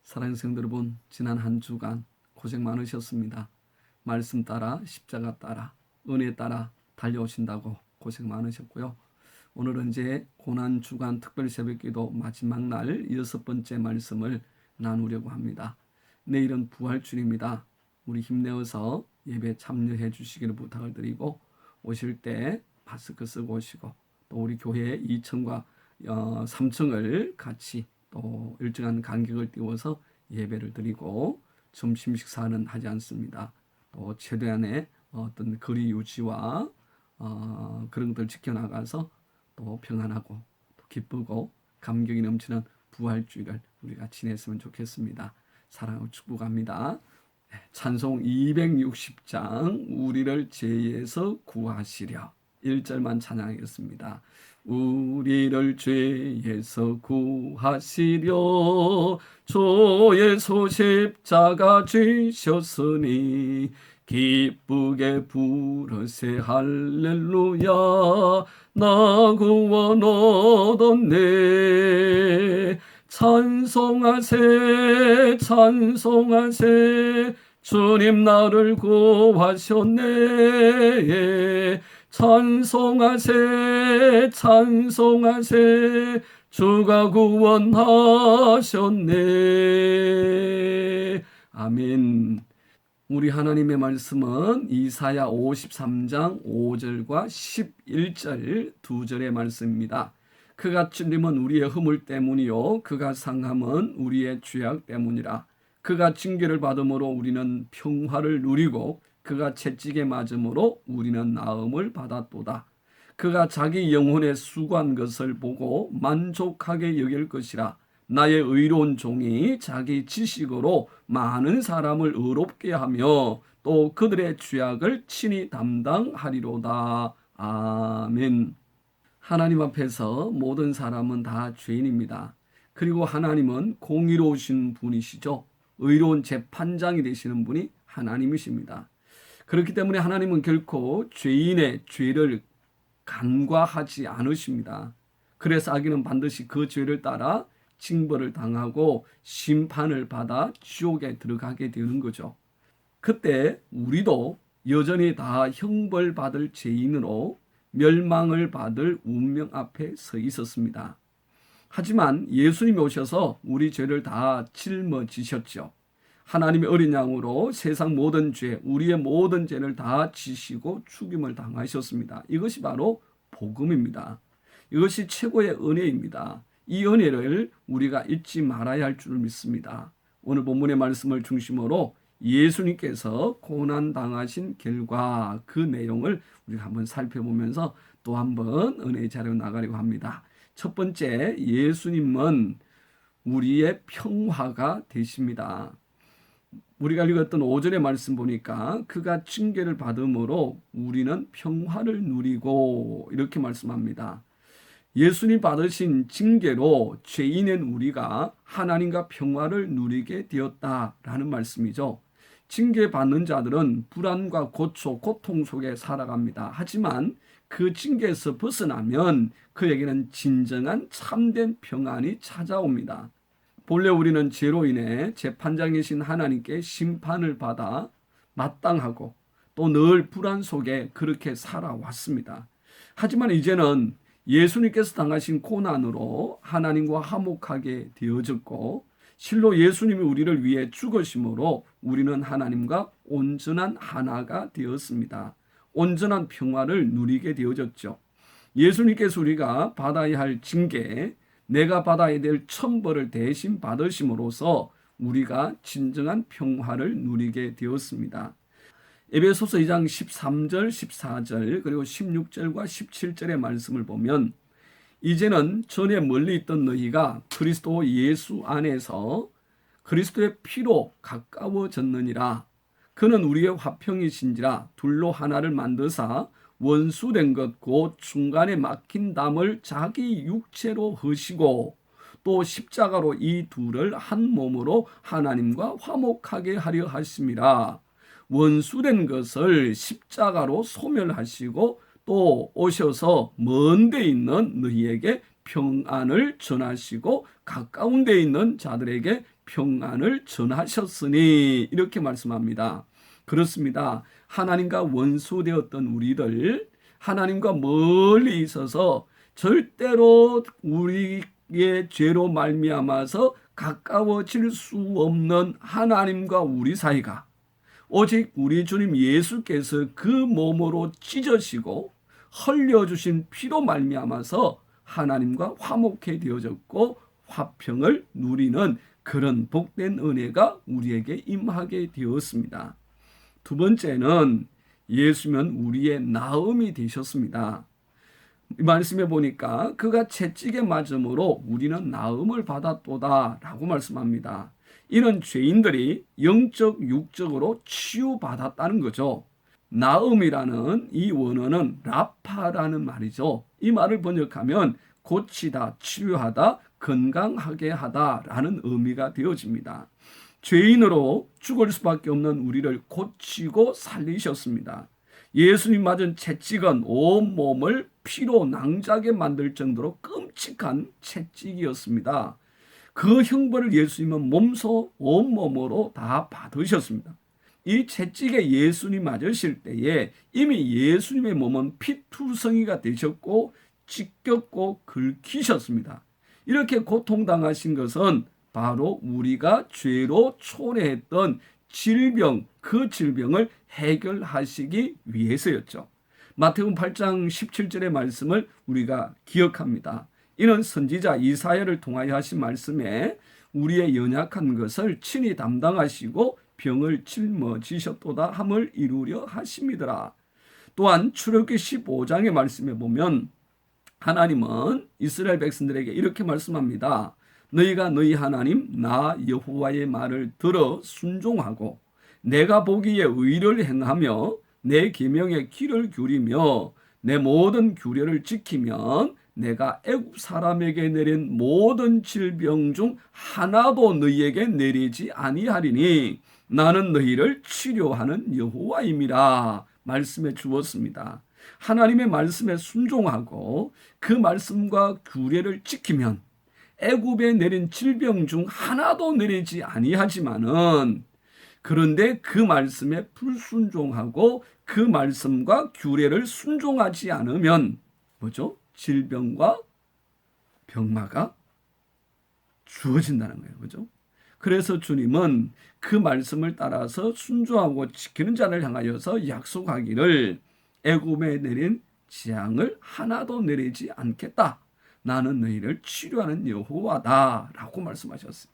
사랑하는 성도 여러분, 지난 한 주간 고생 많으셨습니다. 말씀 따라 십자가 따라 은혜 따라 달려오신다고 고생 많으셨고요. 오늘은 이제 고난 주간 특별 새벽기도 마지막 날 6번째 말씀을 나누려고 합니다. 내일은 부활주일입니다. 우리 힘내어서 예배 참여해 주시기를 부탁을 드리고, 오실 때 마스크 쓰고 오시고, 또 우리 교회 2층과 3층을 같이 또 일정한 간격을 띄워서 예배를 드리고, 점심 식사는 하지 않습니다. 또 최대한의 어떤 거리 유지와 그런 것들 지켜나가서 또 평안하고 또 기쁘고 감격이 넘치는 부활주일을 우리가 지냈으면 좋겠습니다. 사랑하고 축복합니다. 찬송 260장 우리를 죄에서 구하시려 1절만 찬양하겠습니다. 우리를 죄에서 구하시려 주예수 십자가 지셨으니 기쁘게 부르세 할렐루야 나 구원 얻었네. 찬송하세 찬송하세 주님 나를 구하셨네. 찬송하세 찬송하세 주가 구원하셨네. 아멘. 우리 하나님의 말씀은 이사야 53장 5절과 11절 두 절의 말씀입니다. 그가 찔림은 우리의 허물 때문이요 그가 상함은 우리의 죄악 때문이라. 그가 징계를 받음으로 우리는 평화를 누리고 그가 채찍에 맞음으로 우리는 나음을 받았도다. 그가 자기 영혼에 수고한 것을 보고 만족하게 여길 것이라. 나의 의로운 종이 자기 지식으로 많은 사람을 의롭게 하며 또 그들의 죄악을 친히 담당하리로다. 아멘. 하나님 앞에서 모든 사람은 다 죄인입니다. 그리고 하나님은 공의로우신 분이시죠. 의로운 재판장이 되시는 분이 하나님이십니다. 그렇기 때문에 하나님은 결코 죄인의 죄를 간과하지 않으십니다. 그래서 악인은 반드시 그 죄를 따라 징벌을 당하고 심판을 받아 지옥에 들어가게 되는 거죠. 그때 우리도 여전히 다 형벌받을 죄인으로 멸망을 받을 운명 앞에 서 있었습니다. 하지만 예수님이 오셔서 우리 죄를 다 짊어지셨죠. 하나님의 어린 양으로 세상 모든 죄, 우리의 모든 죄를 다 지시고 죽임을 당하셨습니다. 이것이 바로 복음입니다. 이것이 최고의 은혜입니다. 이 은혜를 우리가 잊지 말아야 할 줄을 믿습니다. 오늘 본문의 말씀을 중심으로 예수님께서 고난 당하신 결과 그 내용을 우리가 한번 살펴보면서 또 한번 은혜의 자리로 나가려고 합니다. 첫 번째, 예수님은 우리의 평화가 되십니다. 우리가 읽었던 5절의 말씀 보니까 그가 징계를 받음으로 우리는 평화를 누리고 이렇게 말씀합니다. 예수님 받으신 징계로 죄인인 우리가 하나님과 평화를 누리게 되었다라는 말씀이죠. 징계받는 자들은 불안과 고초, 고통 속에 살아갑니다. 하지만 그 징계에서 벗어나면 그에게는 진정한 참된 평안이 찾아옵니다. 본래 우리는 죄로 인해 재판장이신 하나님께 심판을 받아 마땅하고 또 늘 불안 속에 그렇게 살아왔습니다. 하지만 이제는 예수님께서 당하신 고난으로 하나님과 화목하게 되어졌고 실로 예수님이 우리를 위해 죽으심으로 우리는 하나님과 온전한 하나가 되었습니다. 온전한 평화를 누리게 되어졌죠. 예수님께서 우리가 받아야 할 징계, 내가 받아야 될 천벌을 대신 받으심으로써 우리가 진정한 평화를 누리게 되었습니다. 에베소서 2장 13절, 14절 그리고 16절과 17절의 말씀을 보면 이제는 전에 멀리 있던 너희가 그리스도 예수 안에서 그리스도의 피로 가까워졌느니라. 그는 우리의 화평이신지라 둘로 하나를 만드사 원수된 것 곧 중간에 막힌 담을 자기 육체로 허시고 또 십자가로 이 둘을 한 몸으로 하나님과 화목하게 하려 하심이라. 원수된 것을 십자가로 소멸하시고 또 오셔서 먼 데 있는 너희에게 평안을 전하시고 가까운 데 있는 자들에게 평안을 전하셨으니 이렇게 말씀합니다. 그렇습니다. 하나님과 원수되었던 우리를 하나님과 멀리 있어서 절대로 우리의 죄로 말미암아서 가까워질 수 없는 하나님과 우리 사이가 오직 우리 주님 예수께서 그 몸으로 찢어지고 흘려주신 피로 말미암아서 하나님과 화목해 되어졌고 화평을 누리는 그런 복된 은혜가 우리에게 임하게 되었습니다. 두 번째는 예수면 우리의 나음이 되셨습니다. 이 말씀에 보니까 그가 채찍에 맞음으로 우리는 나음을 받았도다 라고 말씀합니다. 이는 죄인들이 영적 육적으로 치유받았다는 거죠. 나음이라는 이 원어는 라파라는 말이죠. 이 말을 번역하면 고치다, 치유하다, 건강하게 하다라는 의미가 되어집니다. 죄인으로 죽을 수밖에 없는 우리를 고치고 살리셨습니다. 예수님 맞은 채찍은 온몸을 피로 낭자게 만들 정도로 끔찍한 채찍이었습니다. 그 형벌을 예수님은 몸소 온몸으로 다 받으셨습니다. 이 채찍에 예수님 맞으실 때에 이미 예수님의 몸은 피투성이가 되셨고 찢겼고 긁히셨습니다. 이렇게 고통당하신 것은 바로 우리가 죄로 초래했던 질병, 그 질병을 해결하시기 위해서였죠. 마태복음 8장 17절의 말씀을 우리가 기억합니다. 이는 선지자 이사야를 통하여 하신 말씀에 우리의 연약한 것을 친히 담당하시고 병을 짊어지셨도다 함을 이루려 하심이더라. 또한 출애굽기 15장의 말씀에 보면 하나님은 이스라엘 백성들에게 이렇게 말씀합니다. 너희가 너희 하나님 나 여호와의 말을 들어 순종하고 내가 보기에 의를 행하며 내 계명에 귀를 기울이며 내 모든 규례를 지키면 내가 애굽 사람에게 내린 모든 질병 중 하나도 너희에게 내리지 아니하리니 나는 너희를 치료하는 여호와임이라 말씀해 주었습니다. 하나님의 말씀에 순종하고 그 말씀과 규례를 지키면 애굽에 내린 질병 중 하나도 내리지 아니하지만은 그런데 그 말씀에 불순종하고 그 말씀과 규례를 순종하지 않으면 뭐죠? 질병과 병마가 주어진다는 거예요. 그죠? 그래서 주님은 그 말씀을 따라서 순종하고 지키는 자를 향하여서 약속하기를 애굽에 내린 재앙을 하나도 내리지 않겠다. 나는 너희를 치료하는 여호와다 라고 말씀하셨어요.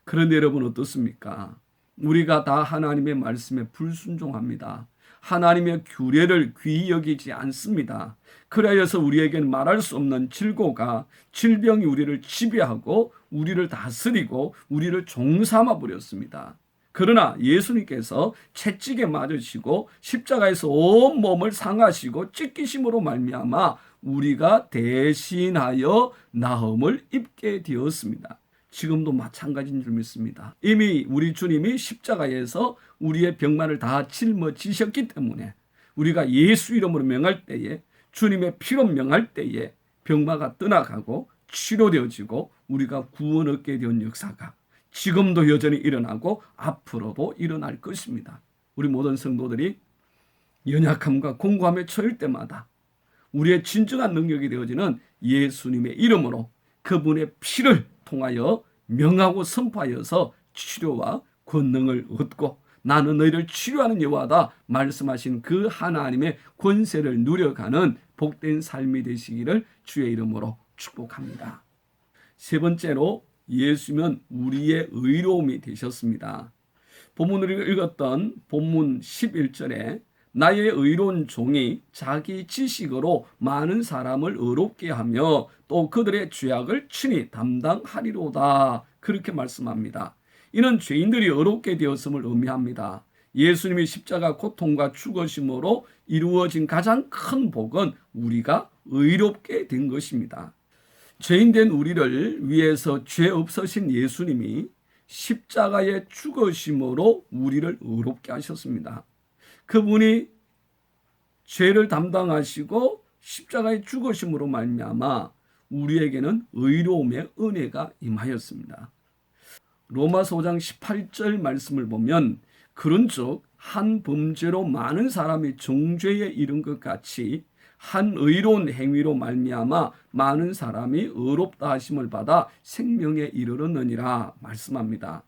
그런데 여러분 어떻습니까? 우리가 다 하나님의 말씀에 불순종합니다. 하나님의 규례를 귀히 여기지 않습니다. 그래서 우리에겐 말할 수 없는 질고가 질병이 우리를 지배하고 우리를 다스리고 우리를 종삼아 버렸습니다. 그러나 예수님께서 채찍에 맞으시고 십자가에서 온 몸을 상하시고 찢기심으로 말미암아 우리가 대신하여 나음을 입게 되었습니다. 지금도 마찬가지인 줄 믿습니다. 이미 우리 주님이 십자가에서 우리의 병만을 다 짊어지셨기 때문에 우리가 예수 이름으로 명할 때에 주님의 피로 명할 때에 병마가 떠나가고 치료되어지고 우리가 구원 얻게 된 역사가 지금도 여전히 일어나고 앞으로도 일어날 것입니다. 우리 모든 성도들이 연약함과 공고함에 처할 때마다 우리의 진정한 능력이 되어지는 예수님의 이름으로 그분의 피를 통하여 명하고 선포하여서 치료와 권능을 얻고 나는 너희를 치료하는 여호와다 말씀하신 그 하나님의 권세를 누려가는 복된 삶이 되시기를 주의 이름으로 축복합니다. 세 번째로 예수면 우리의 의로움이 되셨습니다. 본문을 읽었던 본문 11절에 나의 의로운 종이 자기 지식으로 많은 사람을 의롭게 하며 또 그들의 죄악을 친히 담당하리로다 그렇게 말씀합니다. 이는 죄인들이 의롭게 되었음을 의미합니다. 예수님이 십자가 고통과 죽으심으로 이루어진 가장 큰 복은 우리가 의롭게 된 것입니다. 죄인된 우리를 위해서 죄 없으신 예수님이 십자가에 죽으심으로 우리를 의롭게 하셨습니다. 그분이 죄를 담당하시고 십자가에 죽으심으로 말미암아 우리에게는 의로움의 은혜가 임하였습니다. 로마서 5장 18절 말씀을 보면 그런즉 한 범죄로 많은 사람이 정죄에 이른 것 같이 한 의로운 행위로 말미암아 많은 사람이 의롭다 하심을 받아 생명에 이르렀느니라 말씀합니다.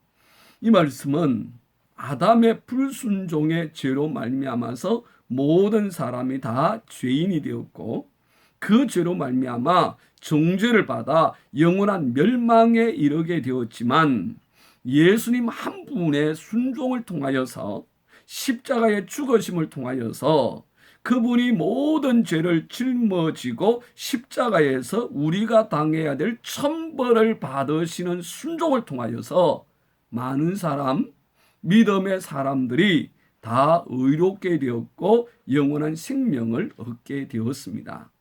이 말씀은 아담의 불순종의 죄로 말미암아서 모든 사람이 다 죄인이 되었고 그 죄로 말미암아 정죄를 받아 영원한 멸망에 이르게 되었지만 예수님 한 분의 순종을 통하여서 십자가의 죽으심을 통하여서 그분이 모든 죄를 짊어지고 십자가에서 우리가 당해야 될 천벌을 받으시는 순종을 통하여서 많은 사람, 믿음의 사람들이 다 의롭게 되었고 영원한 생명을 얻게 되었습니다.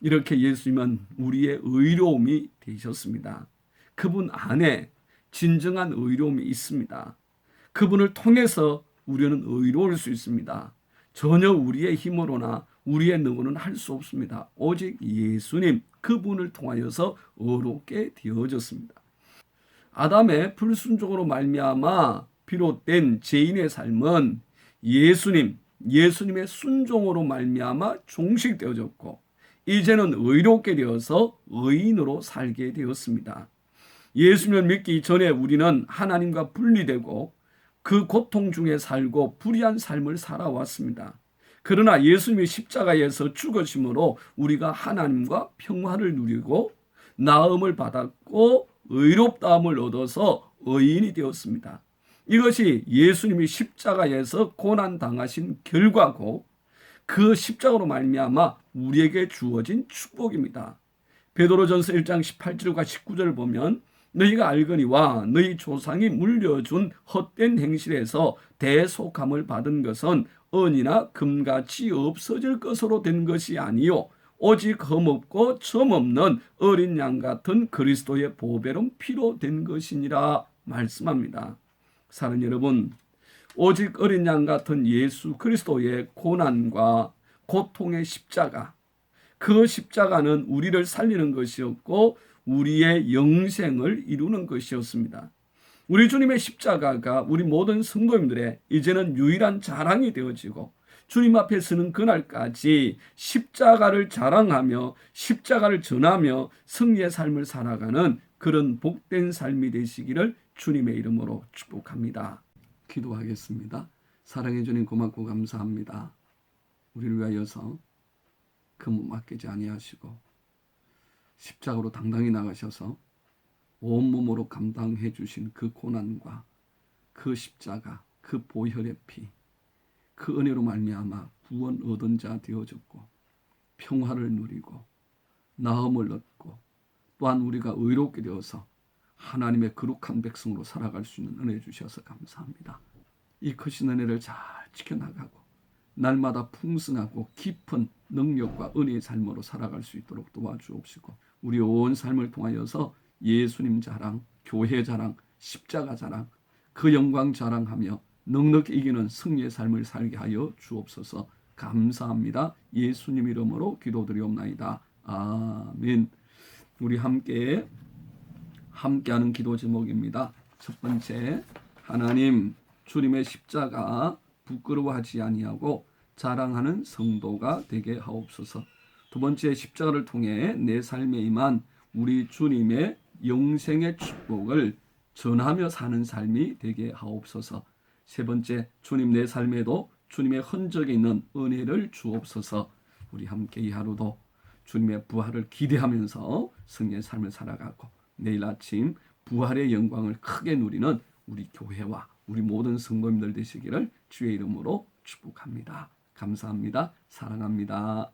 이렇게 예수님은 우리의 의로움이 되셨습니다. 그분 안에 진정한 의로움이 있습니다. 그분을 통해서 우리는 의로울 수 있습니다. 전혀 우리의 힘으로나 우리의 능으로는 할 수 없습니다. 오직 예수님 그분을 통하여서 의롭게 되어졌습니다. 아담의 불순종으로 말미암아 비롯된 죄인의 삶은 예수님의 순종으로 말미암아 종식되어졌고 이제는 의롭게 되어서 의인으로 살게 되었습니다. 예수님을 믿기 전에 우리는 하나님과 분리되고 그 고통 중에 살고 불의한 삶을 살아왔습니다. 그러나 예수님이 십자가에서 죽으심으로 우리가 하나님과 평화를 누리고 나음을 받았고 의롭다함을 얻어서 의인이 되었습니다. 이것이 예수님이 십자가에서 고난 당하신 결과고 그 십자가로 말미암아 우리에게 주어진 축복입니다. 베드로전서 1장 18절과 19절을 보면 너희가 알거니와 너희 조상이 물려준 헛된 행실에서 대속함을 받은 것은 은이나 금같이 없어질 것으로 된 것이 아니요 오직 흠없고 점 없는 어린 양 같은 그리스도의 보배로운 피로 된 것이니라 말씀합니다. 사랑하는 여러분, 오직 어린 양 같은 예수 그리스도의 고난과 고통의 십자가, 그 십자가는 우리를 살리는 것이었고 우리의 영생을 이루는 것이었습니다. 우리 주님의 십자가가 우리 모든 성도님들의 이제는 유일한 자랑이 되어지고 주님 앞에 서는 그날까지 십자가를 자랑하며 십자가를 전하며 승리의 삶을 살아가는 그런 복된 삶이 되시기를 주님의 이름으로 축복합니다. 기도하겠습니다. 사랑해 주님 고맙고 감사합니다. 우리를 위하여서 금을 맡기지 아니하시고 십자가로 당당히 나가셔서 온몸으로 감당해 주신 그 고난과 그 십자가, 그 보혈의 피, 그 은혜로 말미암아 구원 얻은 자 되어졌고 평화를 누리고 나음을 얻고 또한 우리가 의롭게 되어서 하나님의 거룩한 백성으로 살아갈 수 있는 은혜 주셔서 감사합니다. 이 크신 은혜를 잘 지켜나가고 날마다 풍성하고 깊은 능력과 은혜의 삶으로 살아갈 수 있도록 도와주옵시고 우리 온 삶을 통하여서 예수님 자랑, 교회 자랑, 십자가 자랑, 그 영광 자랑하며 넉넉히 이기는 승리의 삶을 살게 하여 주옵소서. 감사합니다. 예수님 이름으로 기도드리옵나이다. 아멘. 우리 함께하는 기도 제목입니다. 첫 번째, 하나님 주님의 십자가 부끄러워하지 아니하고 자랑하는 성도가 되게 하옵소서. 두 번째, 십자가를 통해 내 삶에 임한 우리 주님의 영생의 축복을 전하며 사는 삶이 되게 하옵소서. 세 번째, 주님 내 삶에도 주님의 흔적이 있는 은혜를 주옵소서. 우리 함께 이 하루도 주님의 부활을 기대하면서 승리의 삶을 살아가고 내일 아침 부활의 영광을 크게 누리는 우리 교회와 우리 모든 성도님들 되시기를 주의 이름으로 축복합니다. 감사합니다. 사랑합니다.